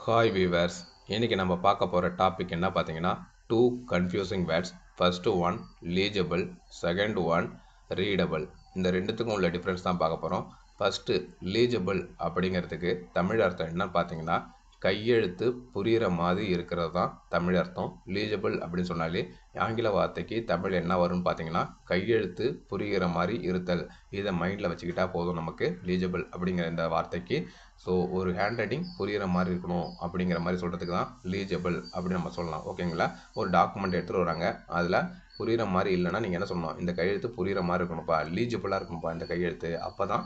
Hi viewers, இன்றைக்கி நம்ம பார்க்க போகிற டாபிக் என்ன பார்த்தீங்கன்னா, two confusing words. First one legible, second one readable. இந்த ரெண்டுத்துக்கும் உள்ள டிஃப்ரென்ஸ் தான் பார்க்க போகிறோம். ஃபஸ்ட்டு லீஜபிள் அப்படிங்கிறதுக்கு தமிழ் அர்த்தம் என்னன்னு பார்த்தீங்கன்னா, கையெழுத்து புரிகிற மாதிரி இருக்கிறது தான் தமிழ் அர்த்தம். லீஜபிள் அப்படின்னு சொன்னாலே ஆங்கில வார்த்தைக்கு தமிழ் என்ன வரும்னு பார்த்தீங்கன்னா, கையெழுத்து புரிகிற மாதிரி இருத்தல். இதை மைண்டில் வச்சுக்கிட்டா போதும் நமக்கு லீஜபிள் அப்படிங்கிற இந்த வார்த்தைக்கு. ஸோ ஒரு ஹேண்ட் ரைட்டிங் புரிகிற மாதிரி இருக்கணும் அப்படிங்கிற மாதிரி சொல்கிறதுக்கு தான் லீஜபிள் அப்படின்னு நம்ம சொல்லலாம். ஓகேங்களா? ஒரு டாக்குமெண்ட் எடுத்துகிட்டு வராங்க, அதில் புரிகிற மாதிரி இல்லைன்னா நீங்கள் என்ன சொல்லணும், இந்த கையெழுத்து புரிகிற மாதிரி இருக்கணும்ப்பா, லீஜிபிளாக இருக்கணும்ப்பா இந்த கையெழுத்து, அப்போ தான்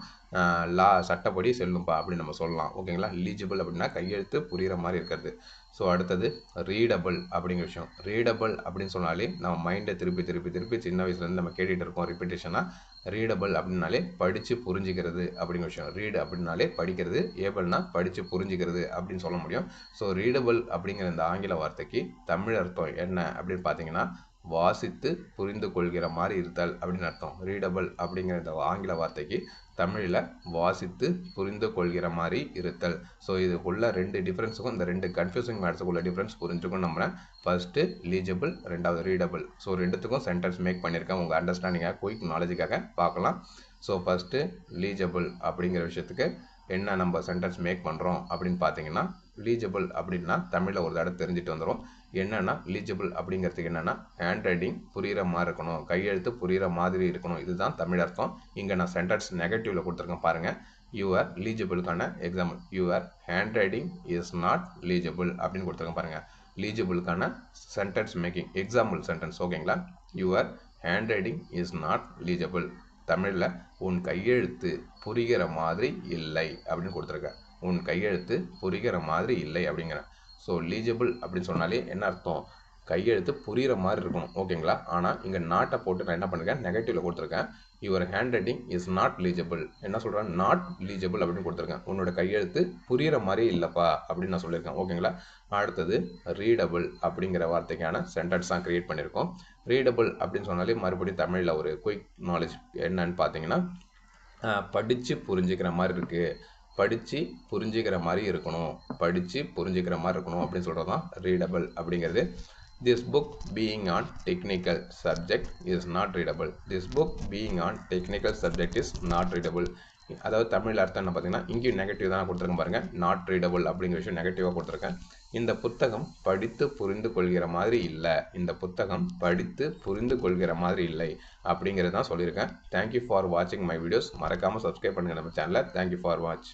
சட்டப்படி செல்லும்ப்பா அப்படின்னு நம்ம சொல்லலாம். ஓகேங்களா? லீஜிபிள் அப்படின்னா கையெழுத்து புரிகிற மாதிரி இருக்கிறது. ஸோ அடுத்தது ரீடபிள் அப்படிங்கிற விஷயம். ரீடபிள் அப்படின்னு சொன்னாலே நம்ம மைண்டை திருப்பி சின்ன வயசுலேருந்து நம்ம கேட்டுகிட்டு இருக்கோம் ரிப்பீட்டேஷனாக. ரீடபிள் அப்படின்னாலே படித்து புரிஞ்சிக்கிறது அப்படிங்கிற விஷயம். ரீடு அப்படின்னாலே படிக்கிறது, ஏபிள்னா படித்து புரிஞ்சிக்கிறது அப்படின்னு சொல்ல முடியும். ஸோ ரீடபிள் அப்படிங்கிற இந்த ஆங்கில வார்த்தைக்கு தமிழ் அர்த்தம் என்ன அப்படின்னு பார்த்தீங்கன்னா, வாசித்து புரிந்து கொள்கிற மாதிரி இருத்தல் அப்படின்னு அர்த்தம். ரீடபிள் அப்படிங்கிற இந்த ஆங்கில வார்த்தைக்கு தமிழில் வாசித்து புரிந்து கொள்கிற மாதிரி இருத்தல். ஸோ இதுக்குள்ள ரெண்டு டிஃப்ரென்ஸுக்கும், இந்த ரெண்டு கன்ஃபியூசிங் வேர்ட்ஸுக்குள்ள டிஃப்ரென்ஸ் புரிஞ்சுக்கும் நம்புறேன். ஃபர்ஸ்ட்டு லீஜபிள், ரெண்டாவது ரீடபிள். ஸோ ரெண்டுத்துக்கும் சென்டென்ஸ் மேக் பண்ணியிருக்கேன், உங்கள் அண்டர்ஸ்டாண்டிங்காக குயிக் நாலேஜுக்காக பார்க்கலாம். ஸோ ஃபஸ்ட்டு லீஜபிள் அப்படிங்கிற விஷயத்துக்கு என்ன நம்ம சென்டென்ஸ் மேக் பண்ணுறோம் அப்படின்னு பார்த்தீங்கன்னா, லீஜபிள் அப்படின்னா தமிழில் ஒரு தடவை தெரிஞ்சுட்டு வந்துடும். என்னென்னா லீஜபிள் அப்படிங்கிறதுக்கு என்னென்னா, ஹேண்ட் ரைட்டிங் புரிகிற மாதிரி இருக்கணும், கையெழுத்து புரிகிற மாதிரி இருக்கணும், இதுதான் தமிழ் அர்த்தம். இங்கே நான் சென்டென்ஸ் நெகட்டிவில் கொடுத்துருக்கேன் பாருங்கள். யுவர் லீஜபிளுக்கான example, your handwriting is not legible அப்படின்னு கொடுத்துருக்கேன் பாருங்கள். லீஜபிளுக்கான சென்டென்ஸ் மேக்கிங் எக்ஸாம்பிள் சென்டென்ஸ். ஓகேங்களா? Your handwriting is not legible. தமிழில் உன் கையெழுத்து புரிகிற மாதிரி இல்லை அப்படின்னு கொடுத்துருக்கேன். உன் கையெழுத்து புரிகிற மாதிரி இல்லை அப்படிங்கிறேன். ஸோ லீஜபிள் அப்படின்னு சொன்னாலே என்ன அர்த்தம், கையெழுத்து புரிகிற மாதிரி இருக்கணும். ஓகேங்களா? ஆனால் இங்கே நாட்டை போட்டு நான் என்ன பண்ணிருக்கேன், நெகட்டிவில் கொடுத்துருக்கேன். Your handwriting is not legible. என்ன சொல்கிறேன், நாட் லீஜபிள் அப்படின்னு கொடுத்துருக்கேன். உன்னோட கையெழுத்து புரிகிற மாதிரி இல்லைப்பா அப்படின்னு நான் சொல்லியிருக்கேன். ஓகேங்களா? அடுத்தது ரீடபிள் அப்படிங்கிற வார்த்தைக்கான சென்டென்ஸ் தான் க்ரியேட் பண்ணியிருக்கோம். ரீடபிள் அப்படின்னு சொன்னாலே மறுபடியும் தமிழில் ஒரு குயிக் நாலேஜ் என்னன்னு பார்த்தீங்கன்னா, படித்து புரிஞ்சுக்கிற மாதிரி இருக்குது, படித்து புரிஞ்சிக்கிற மாதிரி இருக்கணும், படித்து புரிஞ்சிக்கிற மாதிரி இருக்கணும் அப்படின்னு சொல்கிறது தான் ரீடபிள் அப்படிங்கிறது. This book being on technical subject is not readable. This book being on technical subject is not readable. அதாவது தமிழ் அர்த்தம் என்ன பார்த்தீங்கன்னா, இங்கேயும் நெகட்டிவ் தான் கொடுத்துருக்கேன் பாருங்கள். நாட் ரீடபிள் அப்படிங்கிற விஷயம் நெகட்டிவாக கொடுத்துருக்கேன். இந்த புத்தகம் படித்து புரிந்து கொள்கிற மாதிரி இல்லை, இந்த புத்தகம் படித்து புரிந்து கொள்கிற மாதிரி இல்லை அப்படிங்கிறது தான் சொல்லியிருக்கேன். தேங்க்யூ ஃபார் வாட்சிங் மை வீடியோஸ். மறக்காமல் சப்ஸ்கிரைப் பண்ணுங்கள் நம்ம சேனலை. Thank you for watch.